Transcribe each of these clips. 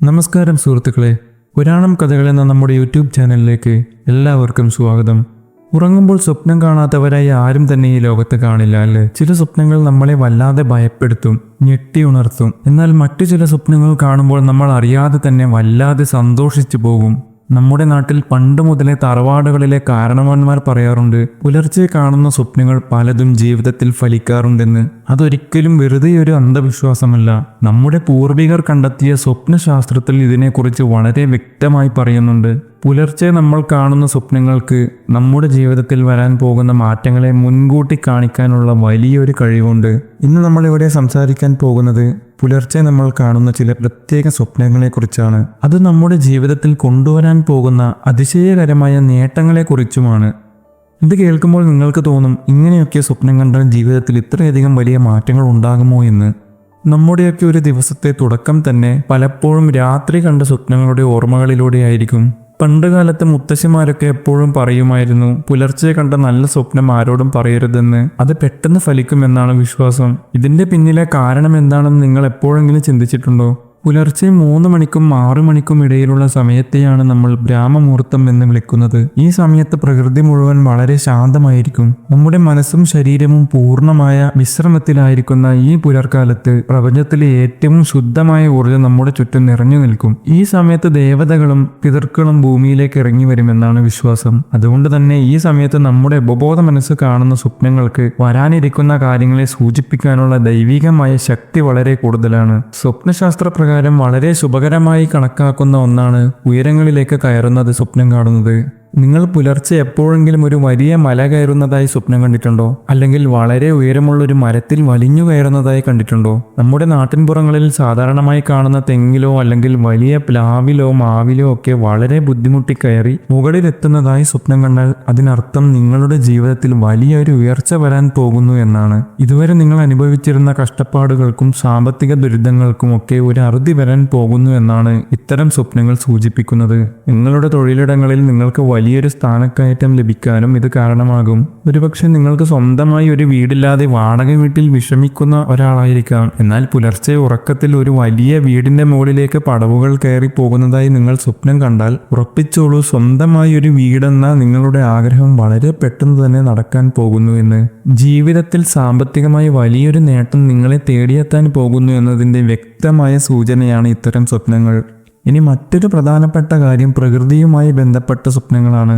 നമസ്കാരം സുഹൃത്തുക്കളെ, പുരാണം കഥകൾ എന്ന നമ്മുടെ യൂട്യൂബ് ചാനലിലേക്ക് എല്ലാവർക്കും സ്വാഗതം. ഉറങ്ങുമ്പോൾ സ്വപ്നം കാണാത്തവരായി ആരും തന്നെ ഈ ലോകത്ത് കാണില്ല അല്ലേ? ചില സ്വപ്നങ്ങൾ നമ്മളെ വല്ലാതെ ഭയപ്പെടുത്തും, ഞെട്ടി ഉണർത്തും. എന്നാൽ മറ്റു ചില സ്വപ്നങ്ങൾ കാണുമ്പോൾ നമ്മൾ അറിയാതെ തന്നെ വല്ലാതെ സന്തോഷിച്ചു പോകും. നമ്മുടെ നാട്ടിൽ പണ്ട് മുതലേ തറവാടുകളിലെ കാരണവന്മാർ പറയാറുണ്ട്, പുലർച്ചെ കാണുന്ന സ്വപ്നങ്ങൾ പലതും ജീവിതത്തിൽ ഫലിക്കാറുണ്ടെന്ന്. അതൊരിക്കലും വെറുതെ ഒരു അന്ധവിശ്വാസമല്ല. നമ്മുടെ പൂർവികർ കണ്ടെത്തിയ സ്വപ്നശാസ്ത്രത്തിൽ ഇതിനെക്കുറിച്ച് വളരെ വ്യക്തമായി പറയുന്നുണ്ട്. പുലർച്ചെ നമ്മൾ കാണുന്ന സ്വപ്നങ്ങൾക്ക് നമ്മുടെ ജീവിതത്തിൽ വരാൻ പോകുന്ന മാറ്റങ്ങളെ മുൻകൂട്ടി കാണിക്കാനുള്ള വലിയൊരു കഴിവുണ്ട്. ഇന്ന് നമ്മളിവിടെ സംസാരിക്കാൻ പോകുന്നത് പുലർച്ചെ നമ്മൾ കാണുന്ന ചില പ്രത്യേക സ്വപ്നങ്ങളെക്കുറിച്ചാണ്. അത് നമ്മുടെ ജീവിതത്തിൽ കൊണ്ടുവരാൻ പോകുന്ന അതിശയകരമായ നേട്ടങ്ങളെക്കുറിച്ചുമാണ്. ഇത് കേൾക്കുമ്പോൾ നിങ്ങൾക്ക് തോന്നും, ഇങ്ങനെയൊക്കെ സ്വപ്നം കണ്ടാൽ ജീവിതത്തിൽ ഇത്രയധികം വലിയ മാറ്റങ്ങൾ ഉണ്ടാകുമോ എന്ന്. നമ്മുടെയൊക്കെ ഒരു ദിവസത്തെ തുടക്കം തന്നെ പലപ്പോഴും രാത്രി കണ്ട സ്വപ്നങ്ങളുടെ ഓർമ്മകളിലൂടെയായിരിക്കും. പണ്ടുകാലത്ത് മുത്തശ്ശിമാരൊക്കെ എപ്പോഴും പറയുമായിരുന്നു, പുലർച്ചെ കണ്ട നല്ല സ്വപ്നം ആരോടും പറയരുതെന്ന്. അത് പെട്ടെന്ന് ഫലിക്കുമെന്നാണ് വിശ്വാസം. ഇതിന്റെ പിന്നിലെ കാരണം എന്താണെന്ന് നിങ്ങൾ എപ്പോഴെങ്കിലും ചിന്തിച്ചിട്ടുണ്ടോ? പുലർച്ചെ 3 മണിക്കും 6 മണിക്കും ഇടയിലുള്ള സമയത്തെയാണ് നമ്മൾ ബ്രാഹ്മമുഹൂർത്തം എന്ന് വിളിക്കുന്നത്. ഈ സമയത്ത് പ്രകൃതി മുഴുവൻ വളരെ ശാന്തമായിരിക്കും. നമ്മുടെ മനസ്സും ശരീരവും പൂർണ്ണമായ വിശ്രമത്തിലായിരിക്കുന്ന ഈ പുലർക്കാലത്ത് പ്രപഞ്ചത്തിലെ ഏറ്റവും ശുദ്ധമായ ഊർജ്ജം നമ്മുടെ ചുറ്റും നിറഞ്ഞു നിൽക്കും. ഈ സമയത്ത് ദേവതകളും പിതൃക്കളും ഭൂമിയിലേക്ക് ഇറങ്ങി വരുമെന്നാണ് വിശ്വാസം. അതുകൊണ്ട് തന്നെ ഈ സമയത്ത് നമ്മുടെ ഉപബോധ മനസ്സ് കാണുന്ന സ്വപ്നങ്ങൾക്ക് വരാനിരിക്കുന്ന കാര്യങ്ങളെ സൂചിപ്പിക്കാനുള്ള ദൈവികമായ ശക്തി വളരെ കൂടുതലാണ്. സ്വപ്നശാസ്ത്ര വളരെ ശുഭകരമായി കണക്കാക്കുന്ന ഒന്നാണ് ഉയരങ്ങളിലേക്ക് കയറുന്നത് സ്വപ്നം കാണുന്നത്. നിങ്ങൾ പുലർച്ചെ എപ്പോഴെങ്കിലും ഒരു വലിയ മല കയറുന്നതായി സ്വപ്നം കണ്ടിട്ടുണ്ടോ? അല്ലെങ്കിൽ വളരെ ഉയരമുള്ള ഒരു മരത്തിൽ വലിഞ്ഞു കയറുന്നതായി കണ്ടിട്ടുണ്ടോ? നമ്മുടെ നാട്ടിൻപുറങ്ങളിൽ സാധാരണമായി കാണുന്ന തെങ്ങിലോ അല്ലെങ്കിൽ വലിയ പ്ലാവിലോ മാവിലോ ഒക്കെ വളരെ ബുദ്ധിമുട്ടി കയറി മുകളിലെത്തുന്നതായി സ്വപ്നം കണ്ടാൽ അതിനർത്ഥം നിങ്ങളുടെ ജീവിതത്തിൽ വലിയൊരു ഉയർച്ച വരാൻ പോകുന്നു എന്നാണ്. ഇതുവരെ നിങ്ങൾ അനുഭവിച്ചിരുന്ന കഷ്ടപ്പാടുകൾക്കും സാമ്പത്തിക ദുരിതങ്ങൾക്കും ഒക്കെ ഒരു അറുതി വരാൻ പോകുന്നു എന്നാണ് ഇത്തരം സ്വപ്നങ്ങൾ സൂചിപ്പിക്കുന്നത്. നിങ്ങളുടെ തൊഴിലിടങ്ങളിൽ നിങ്ങൾക്ക് വലിയൊരു സ്ഥാനക്കയറ്റം ലഭിക്കാനും ഇത് കാരണമാകും. ഒരുപക്ഷെ നിങ്ങൾക്ക് സ്വന്തമായി ഒരു വീടില്ലാതെ വാടക വീട്ടിൽ വിഷമിക്കുന്ന ഒരാളായിരിക്കാം. എന്നാൽ പുലർച്ചെ ഉറക്കത്തിൽ ഒരു വലിയ വീടിന്റെ മുകളിലേക്ക് പടവുകൾ കയറി പോകുന്നതായി നിങ്ങൾ സ്വപ്നം കണ്ടാൽ ഉറപ്പിച്ചോളൂ, സ്വന്തമായി ഒരു വീടെന്ന നിങ്ങളുടെ ആഗ്രഹം വളരെ പെട്ടെന്ന് തന്നെ നടക്കാൻ പോകുന്നു എന്ന്. ജീവിതത്തിൽ സാമ്പത്തികമായി വലിയൊരു നേട്ടം നിങ്ങളെ തേടിയെത്താൻ പോകുന്നു എന്നതിന്റെ വ്യക്തമായ സൂചനയാണ് ഇത്തരം സ്വപ്നങ്ങൾ. ഇനി മറ്റൊരു പ്രധാനപ്പെട്ട കാര്യം പ്രകൃതിയുമായി ബന്ധപ്പെട്ട സ്വപ്നങ്ങളാണ്.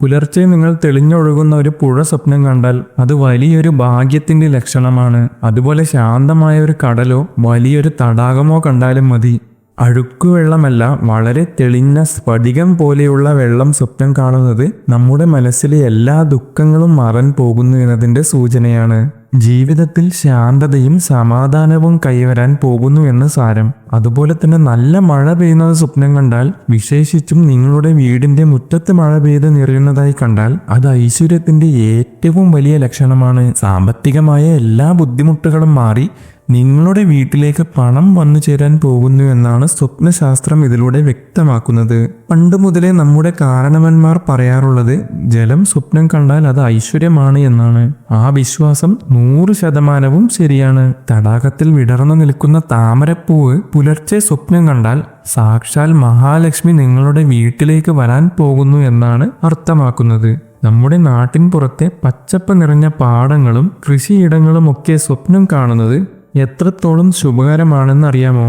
പുലർച്ചെ നിങ്ങൾ തെളിഞ്ഞൊഴുകുന്ന ഒരു പുഴ സ്വപ്നം കണ്ടാൽ അത് വലിയൊരു ഭാഗ്യത്തിന്റെ ലക്ഷണമാണ്. അതുപോലെ ശാന്തമായ ഒരു കടലോ വലിയൊരു തടാകമോ കണ്ടാലും മതി. അഴുക്കുവെള്ളമല്ല, വളരെ തെളിഞ്ഞ സ്ഫടികം പോലെയുള്ള വെള്ളം സ്വപ്നം കാണുന്നത് നമ്മുടെ മനസ്സിലെ എല്ലാ ദുഃഖങ്ങളും മാറാൻ പോകുന്നു എന്നതിൻ്റെ സൂചനയാണ്. ജീവിതത്തിൽ ശാന്തതയും സമാധാനവും കൈവരാൻ പോകുന്നു എന്ന് സാരം. അതുപോലെ തന്നെ നല്ല മഴ പെയ്യുന്നത് സ്വപ്നം കണ്ടാൽ, വിശേഷിച്ചും നിങ്ങളുടെ വീടിന്റെ മുറ്റത്ത് മഴ പെയ്ത് നിറയുന്നതായി കണ്ടാൽ അത് ഐശ്വര്യത്തിന്റെ ഏറ്റവും വലിയ ലക്ഷണമാണ്. സാമ്പത്തികമായ എല്ലാ ബുദ്ധിമുട്ടുകളും മാറി നിങ്ങളുടെ വീട്ടിലേക്ക് പണം വന്നു ചേരാൻ പോകുന്നു എന്നാണ് സ്വപ്നശാസ്ത്രം ഇതിലൂടെ വ്യക്തമാക്കുന്നത്. പണ്ട് മുതലേ നമ്മുടെ കാരണവന്മാർ പറയാറുള്ളത്, ജലം സ്വപ്നം കണ്ടാൽ അത് ഐശ്വര്യമാണ് എന്നാണ്. ആ വിശ്വാസം 100% ശരിയാണ്. തടാകത്തിൽ വിടർന്നു നിൽക്കുന്ന താമരപ്പൂവ് പുലർച്ചെ സ്വപ്നം കണ്ടാൽ സാക്ഷാൽ മഹാലക്ഷ്മി നിങ്ങളുടെ വീട്ടിലേക്ക് വരാൻ പോകുന്നു എന്നാണ് അർത്ഥമാക്കുന്നത്. നമ്മുടെ നാട്ടിൻ പുറത്തെ പച്ചപ്പ് നിറഞ്ഞ പാടങ്ങളും കൃഷിയിടങ്ങളും ഒക്കെ സ്വപ്നം കാണുന്നത് എത്രത്തോളം ശുഭകരമാണെന്നറിയാമോ?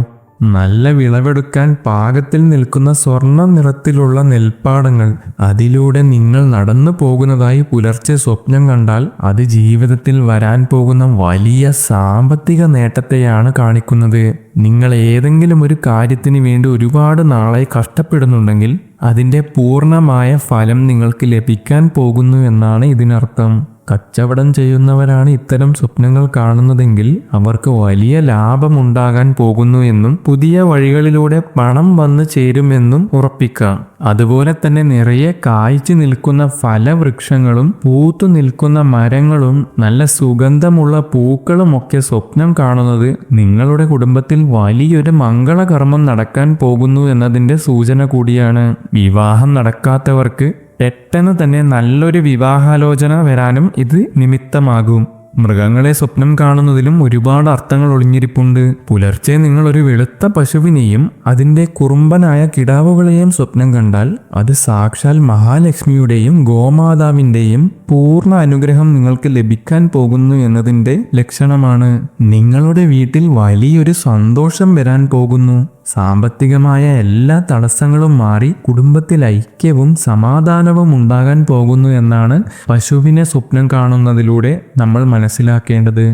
നല്ല വിളവെടുക്കാൻ പാകത്തിൽ നിൽക്കുന്ന സ്വർണ്ണ നിറത്തിലുള്ള നെൽപ്പാടങ്ങൾ, അതിലൂടെ നിങ്ങൾ നടന്നു പോകുന്നതായി പുലർച്ചെ സ്വപ്നം കണ്ടാൽ അത് ജീവിതത്തിൽ വരാൻ പോകുന്ന വലിയ സാമ്പത്തിക നേട്ടത്തെയാണ് കാണിക്കുന്നത്. നിങ്ങൾ ഏതെങ്കിലും ഒരു കാര്യത്തിന് വേണ്ടി ഒരുപാട് നാളായി കഷ്ടപ്പെടുന്നുണ്ടെങ്കിൽ അതിൻ്റെ പൂർണ്ണമായ ഫലം നിങ്ങൾക്ക് ലഭിക്കാൻ പോകുന്നു എന്നാണ് ഇതിനർത്ഥം. കച്ചവടം ചെയ്യുന്നവരാണ് ഇത്തരം സ്വപ്നങ്ങൾ കാണുന്നതെങ്കിൽ അവർക്ക് വലിയ ലാഭമുണ്ടാകാൻ പോകുന്നു എന്നും പുതിയ വഴികളിലൂടെ പണം വന്നു ചേരുമെന്നും ഉറപ്പിക്കാം. അതുപോലെ തന്നെ നിറയെ കായ്ച്ചു നിൽക്കുന്ന ഫലവൃക്ഷങ്ങളും പൂത്തു നിൽക്കുന്ന മരങ്ങളും നല്ല സുഗന്ധമുള്ള പൂക്കളും ഒക്കെ സ്വപ്നം കാണുന്നത് നിങ്ങളുടെ കുടുംബത്തിൽ വലിയൊരു മംഗളകർമ്മം നടക്കാൻ പോകുന്നു എന്നതിൻ്റെ സൂചന കൂടിയാണ്. വിവാഹം നടക്കാത്തവർക്ക് പെട്ടെന്ന് തന്നെ നല്ലൊരു വിവാഹാലോചന വരാനും ഇത് നിമിത്തമാകും. മൃഗങ്ങളെ സ്വപ്നം കാണുന്നതിലും ഒരുപാട് അർത്ഥങ്ങൾ ഒളിഞ്ഞിരിപ്പുണ്ട്. പുലർച്ചെ നിങ്ങൾ ഒരു വെളുത്ത പശുവിനെയും അതിൻ്റെ കുറുമ്പനായ കിടാവുകളെയും സ്വപ്നം കണ്ടാൽ അത് സാക്ഷാൽ മഹാലക്ഷ്മിയുടെയും ഗോമാതാവിൻ്റെയും പൂർണ്ണ അനുഗ്രഹം നിങ്ങൾക്ക് ലഭിക്കാൻ പോകുന്നു എന്നതിൻ്റെ ലക്ഷണമാണ്. നിങ്ങളുടെ വീട്ടിൽ വലിയൊരു സന്തോഷം വരാൻ പോകുന്നു. സാമ്പത്തികമായ എല്ലാ തടസ്സങ്ങളും മാറി കുടുംബത്തിൽ ഐക്യവും സമാധാനവും ഉണ്ടാകാൻ പോകുന്നു എന്നാണ് പശുവിനെ സ്വപ്നം കാണുന്നതിലൂടെ നമ്മൾ മനസ്സിലാക്കേണ്ടത്.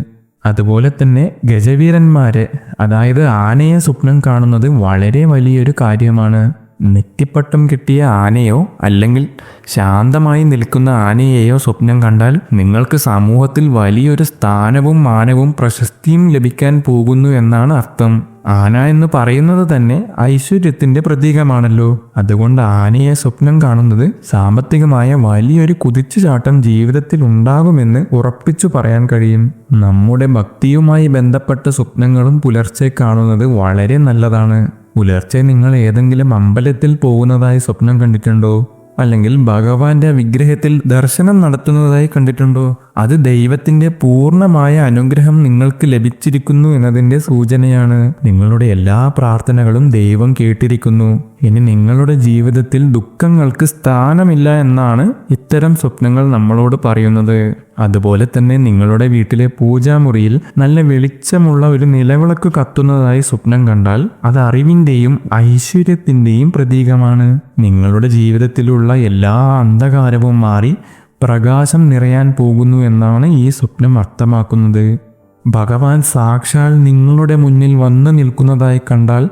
അതുപോലെ തന്നെ ഗജവീരന്മാരെ, അതായത് ആനയെ സ്വപ്നം കാണുന്നത് വളരെ വലിയൊരു കാര്യമാണ്. നെറ്റിപ്പട്ടം കിട്ടിയ ആനയോ അല്ലെങ്കിൽ ശാന്തമായി നിൽക്കുന്ന ആനയെയോ സ്വപ്നം കണ്ടാൽ നിങ്ങൾക്ക് സമൂഹത്തിൽ വലിയൊരു സ്ഥാനവും മാനവും പ്രശസ്തിയും ലഭിക്കാൻ പോകുന്നു എന്നാണ് അർത്ഥം. ആന എന്ന് പറയുന്നത് തന്നെ ഐശ്വര്യത്തിന്റെ പ്രതീകമാണല്ലോ. അതുകൊണ്ട് ആനയെ സ്വപ്നം കാണുന്നത് സാമ്പത്തികമായ വലിയൊരു കുതിച്ചുചാട്ടം ജീവിതത്തിൽ ഉണ്ടാകുമെന്ന് ഉറപ്പിച്ചു പറയാൻ കഴിയും. നമ്മുടെ ഭക്തിയുമായി ബന്ധപ്പെട്ട സ്വപ്നങ്ങളും പുലർച്ചെ കാണുന്നത് വളരെ നല്ലതാണ്. പുലർച്ചെ നിങ്ങൾ ഏതെങ്കിലും അമ്പലത്തിൽ പോകുന്നതായി സ്വപ്നം കണ്ടിട്ടുണ്ടോ? അല്ലെങ്കിൽ ഭഗവാന്റെ വിഗ്രഹത്തിൽ ദർശനം നടത്തുന്നതായി കണ്ടിട്ടുണ്ടോ? അത് ദൈവത്തിന്റെ പൂർണ്ണമായ അനുഗ്രഹം നിങ്ങൾക്ക് ലഭിച്ചിരിക്കുന്നു എന്നതിൻ്റെ സൂചനയാണ്. നിങ്ങളുടെ എല്ലാ പ്രാർത്ഥനകളും ദൈവം കേട്ടിരിക്കുന്നു. ഇനി നിങ്ങളുടെ ജീവിതത്തിൽ ദുഃഖങ്ങൾക്ക് സ്ഥാനമില്ല എന്നാണ് ഇത്തരം സ്വപ്നങ്ങൾ നമ്മളോട് പറയുന്നത്. അതുപോലെ തന്നെ നിങ്ങളുടെ വീട്ടിലെ പൂജാമുറിയിൽ നല്ല വെളിച്ചമുള്ള ഒരു നിലവിളക്ക് കത്തുന്നതായി സ്വപ്നം കണ്ടാൽ അത് അറിവിൻ്റെയും ഐശ്വര്യത്തിൻ്റെയും പ്രതീകമാണ്. നിങ്ങളുടെ ജീവിതത്തിലുള്ള എല്ലാ അന്ധകാരവും മാറി പ്രകാശം നിറയാൻ പോകുന്നു എന്നാണ് ഈ സ്വപ്നം അർത്ഥമാക്കുന്നത്. ഭഗവാൻ സാക്ഷാൽ നിങ്ങളുടെ മുന്നിൽ വന്നു നിൽക്കുന്നതായി കണ്ടാൽ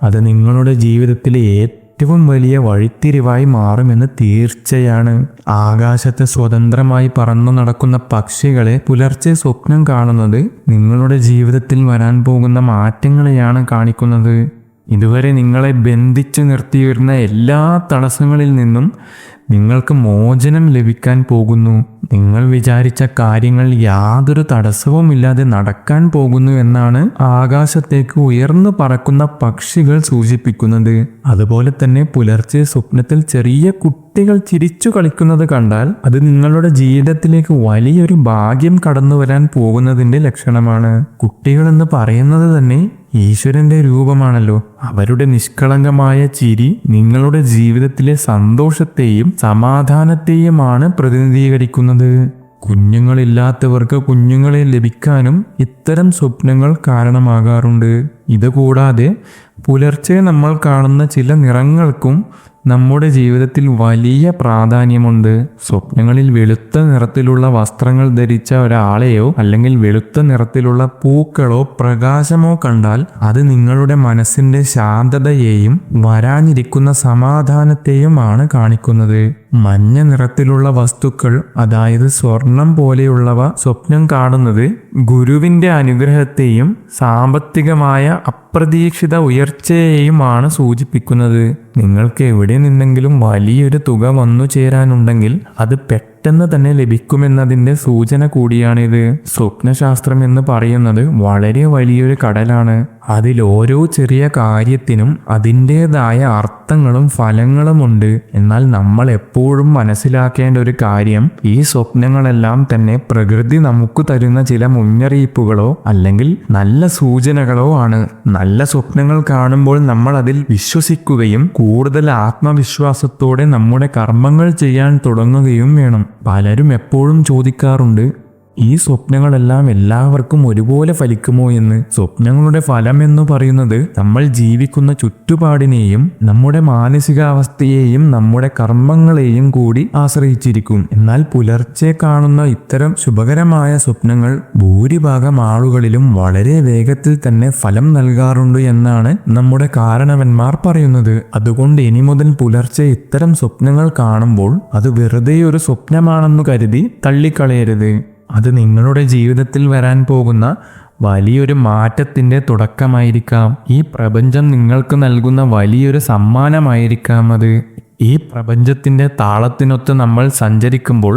അത് നിങ്ങളുടെ ജീവിതത്തിലെ ഏറ്റവും വലിയ വഴിത്തിരിവായി മാറുമെന്ന് തീർച്ചയാണ്. ആകാശത്ത് സ്വതന്ത്രമായി പറന്നു നടക്കുന്ന പക്ഷികളെ പുലർച്ചെ സ്വപ്നം കാണുന്നത് നിങ്ങളുടെ ജീവിതത്തിൽ വരാൻ പോകുന്ന മാറ്റങ്ങളെയാണ് കാണിക്കുന്നത്. ഇതുവരെ നിങ്ങളെ ബന്ധിച്ചു നിർത്തിയിരുന്ന എല്ലാ തടസ്സങ്ങളിൽ നിന്നും നിങ്ങൾക്ക് മോചനം ലഭിക്കാൻ പോകുന്നു. നിങ്ങൾ വിചാരിച്ച കാര്യങ്ങൾ യാതൊരു തടസ്സവുമില്ലാതെ നടക്കാൻ പോകുന്നു എന്നാണ് ആകാശത്തേക്ക് ഉയർന്നു പറക്കുന്ന പക്ഷികൾ സൂചിപ്പിക്കുന്നത്. അതുപോലെ തന്നെ പുലർച്ചെ സ്വപ്നത്തിൽ ചെറിയ കുട്ടികൾ ചിരിച്ചു കളിക്കുന്നത് കണ്ടാൽ അത് നിങ്ങളുടെ ജീവിതത്തിലേക്ക് വലിയൊരു ഭാഗ്യം കടന്നു വരാൻ പോകുന്നതിൻ്റെ ലക്ഷണമാണ്. കുട്ടികൾ എന്ന് പറയുന്നത് തന്നെ ഈശ്വരന്റെ രൂപമാണല്ലോ. അവരുടെ നിഷ്കളങ്കമായ ചിരി നിങ്ങളുടെ ജീവിതത്തിലെ സന്തോഷത്തെയും സമാധാനത്തെയുമാണ് പ്രതിനിധീകരിക്കുന്നത്. കുഞ്ഞുങ്ങളില്ലാത്തവർക്ക് കുഞ്ഞുങ്ങളെ ലഭിക്കാനും ഇത്തരം സ്വപ്നങ്ങൾ കാരണമാകാറുണ്ട്. ഇതുകൂടാതെ പുലർച്ചെ നമ്മൾ കാണുന്ന ചില നിറങ്ങൾക്കും നമ്മുടെ ജീവിതത്തിൽ വലിയ പ്രാധാന്യമുണ്ട്. സ്വപ്നങ്ങളിൽ വെളുത്ത നിറത്തിലുള്ള വസ്ത്രങ്ങൾ ധരിച്ച ഒരാളെയോ അല്ലെങ്കിൽ വെളുത്ത നിറത്തിലുള്ള പൂക്കളോ പ്രകാശമോ കണ്ടാൽ അത് നിങ്ങളുടെ മനസ്സിന്റെ ശാന്തതയെയും വരാനിരിക്കുന്ന സമാധാനത്തെയുമാണ് കാണിക്കുന്നത്. മഞ്ഞ നിറത്തിലുള്ള വസ്തുക്കൾ, അതായത് സ്വർണം പോലെയുള്ളവ സ്വപ്നം കാണുന്നത് ഗുരുവിന്റെ അനുഗ്രഹത്തെയും സാമ്പത്തികമായ അപ്രതീക്ഷിത ഉയർച്ചയെയുമാണ് സൂചിപ്പിക്കുന്നത്. നിങ്ങൾക്ക് എവിടെ നിന്നെങ്കിലും വലിയൊരു തുക വന്നു ചേരാനുണ്ടെങ്കിൽ അത് പെട്ടെന്ന് തന്നെ ലഭിക്കുമെന്നതിൻ്റെ സൂചന കൂടിയാണിത്. സ്വപ്നശാസ്ത്രം എന്ന് പറയുന്നത് വളരെ വലിയൊരു കടലാണ്. അതിൽ ഓരോ ചെറിയ കാര്യത്തിനും അതിൻ്റെതായ അർത്ഥങ്ങളും ഫലങ്ങളുമുണ്ട്. എന്നാൽ നമ്മൾ എപ്പോഴും മനസ്സിലാക്കേണ്ട ഒരു കാര്യം, ഈ സ്വപ്നങ്ങളെല്ലാം തന്നെ പ്രകൃതി നമുക്ക് തരുന്ന ചില മുന്നറിയിപ്പുകളോ അല്ലെങ്കിൽ നല്ല സൂചനകളോ ആണ്. നല്ല സ്വപ്നങ്ങൾ കാണുമ്പോൾ നമ്മൾ അതിൽ വിശ്വസിക്കുകയും കൂടുതൽ ആത്മവിശ്വാസത്തോടെ നമ്മുടെ കർമ്മങ്ങൾ ചെയ്യാൻ തുടങ്ങുകയും വേണം. പലരും എപ്പോഴും ചോദിക്കാറുണ്ട്, ഈ സ്വപ്നങ്ങളെല്ലാം എല്ലാവർക്കും ഒരുപോലെ ഫലിക്കുമോ എന്ന്. സ്വപ്നങ്ങളുടെ ഫലം എന്ന് പറയുന്നത് നമ്മൾ ജീവിക്കുന്ന ചുറ്റുപാടിനെയും നമ്മുടെ മാനസികാവസ്ഥയെയും നമ്മുടെ കർമ്മങ്ങളെയും കൂടി ആശ്രയിച്ചിരിക്കും. എന്നാൽ പുലർച്ചെ കാണുന്ന ഇത്തരം ശുഭകരമായ സ്വപ്നങ്ങൾ ഭൂരിഭാഗം ആളുകളിലും വളരെ വേഗത്തിൽ തന്നെ ഫലം നൽകാറുണ്ട് എന്നാണ് നമ്മുടെ കാരണവന്മാർ പറയുന്നത്. അതുകൊണ്ട് ഇനി മുതൽ പുലർച്ചെ ഇത്തരം സ്വപ്നങ്ങൾ കാണുമ്പോൾ അത് വെറുതെ ഒരു സ്വപ്നമാണെന്ന് കരുതി തള്ളിക്കളയരുത്. അത് നിങ്ങളുടെ ജീവിതത്തിൽ വരാൻ പോകുന്ന വലിയൊരു മാറ്റത്തിൻ്റെ തുടക്കമായിരിക്കാം. ഈ പ്രപഞ്ചം നിങ്ങൾക്ക് നൽകുന്ന വലിയൊരു സമ്മാനമായിരിക്കാം അത്. ഈ പ്രപഞ്ചത്തിൻ്റെ താളത്തിനൊത്ത് നമ്മൾ സഞ്ചരിക്കുമ്പോൾ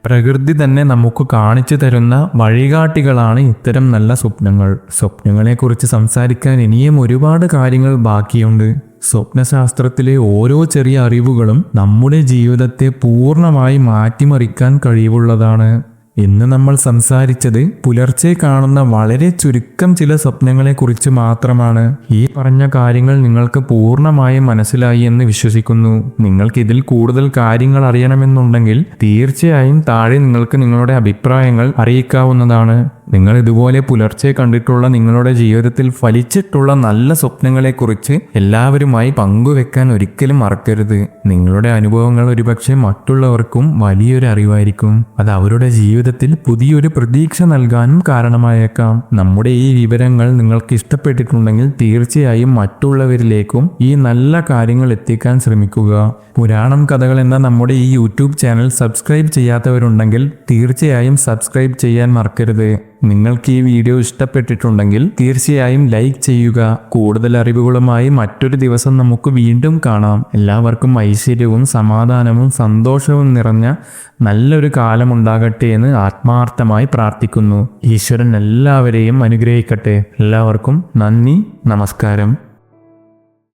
പ്രകൃതി തന്നെ നമുക്ക് കാണിച്ചു തരുന്ന വഴികാട്ടികളാണ് ഇത്തരം നല്ല സ്വപ്നങ്ങൾ. സ്വപ്നങ്ങളെക്കുറിച്ച് സംസാരിക്കാൻ ഇനിയും ഒരുപാട് കാര്യങ്ങൾ ബാക്കിയുണ്ട്. സ്വപ്നശാസ്ത്രത്തിലെ ഓരോ ചെറിയ അറിവുകളും നമ്മുടെ ജീവിതത്തെ പൂർണ്ണമായി മാറ്റിമറിക്കാൻ കഴിവുള്ളതാണ്. ഇന്ന് നമ്മൾ സംസാരിച്ചത് പുലർച്ചെ കാണുന്ന വളരെ ചുരുക്കം ചില സ്വപ്നങ്ങളെക്കുറിച്ച് മാത്രമാണ്. ഈ പറഞ്ഞ കാര്യങ്ങൾ നിങ്ങൾക്ക് പൂർണ്ണമായും മനസ്സിലായി എന്ന് വിശ്വസിക്കുന്നു. നിങ്ങൾക്ക് ഇതിൽ കൂടുതൽ കാര്യങ്ങൾ അറിയണമെന്നുണ്ടെങ്കിൽ തീർച്ചയായും താഴെ നിങ്ങൾക്ക് നിങ്ങളുടെ അഭിപ്രായങ്ങൾ അറിയിക്കാവുന്നതാണ്. നിങ്ങൾ ഇതുപോലെ പുലർച്ചെ കണ്ടിട്ടുള്ള നിങ്ങളുടെ ജീവിതത്തിൽ ഫലിച്ചിട്ടുള്ള നല്ല സ്വപ്നങ്ങളെക്കുറിച്ച് എല്ലാവരുമായി പങ്കുവെക്കാൻ ഒരിക്കലും മറക്കരുത്. നിങ്ങളുടെ അനുഭവങ്ങൾ ഒരുപക്ഷെ മറ്റുള്ളവർക്കും വലിയൊരു അറിവായിരിക്കും. അത് അവരുടെ ജീവിതത്തിൽ പുതിയൊരു പ്രതീക്ഷ നൽകാനും കാരണമായേക്കാം. നമ്മുടെ ഈ വിവരങ്ങൾ നിങ്ങൾക്ക് ഇഷ്ടപ്പെട്ടിട്ടുണ്ടെങ്കിൽ തീർച്ചയായും മറ്റുള്ളവരിലേക്കും ഈ നല്ല കാര്യങ്ങൾ എത്തിക്കാൻ ശ്രമിക്കുക. പുരാണം കഥകൾ എന്ന നമ്മുടെ ഈ യൂട്യൂബ് ചാനൽ സബ്സ്ക്രൈബ് ചെയ്യാത്തവരുണ്ടെങ്കിൽ തീർച്ചയായും സബ്സ്ക്രൈബ് ചെയ്യാൻ മറക്കരുത്. നിങ്ങൾക്ക് ഈ വീഡിയോ ഇഷ്ടപ്പെട്ടിട്ടുണ്ടെങ്കിൽ തീർച്ചയായും ലൈക്ക് ചെയ്യുക. കൂടുതൽ അറിവുകളുമായി മറ്റൊരു ദിവസം നമുക്ക് വീണ്ടും കാണാം. എല്ലാവർക്കും ഐശ്വര്യവും സമാധാനവും സന്തോഷവും നിറഞ്ഞ നല്ലൊരു കാലമുണ്ടാകട്ടെ എന്ന് ആത്മാർത്ഥമായി പ്രാർത്ഥിക്കുന്നു. ഈശ്വരൻ എല്ലാവരെയും അനുഗ്രഹിക്കട്ടെ. എല്ലാവർക്കും നന്ദി, നമസ്കാരം.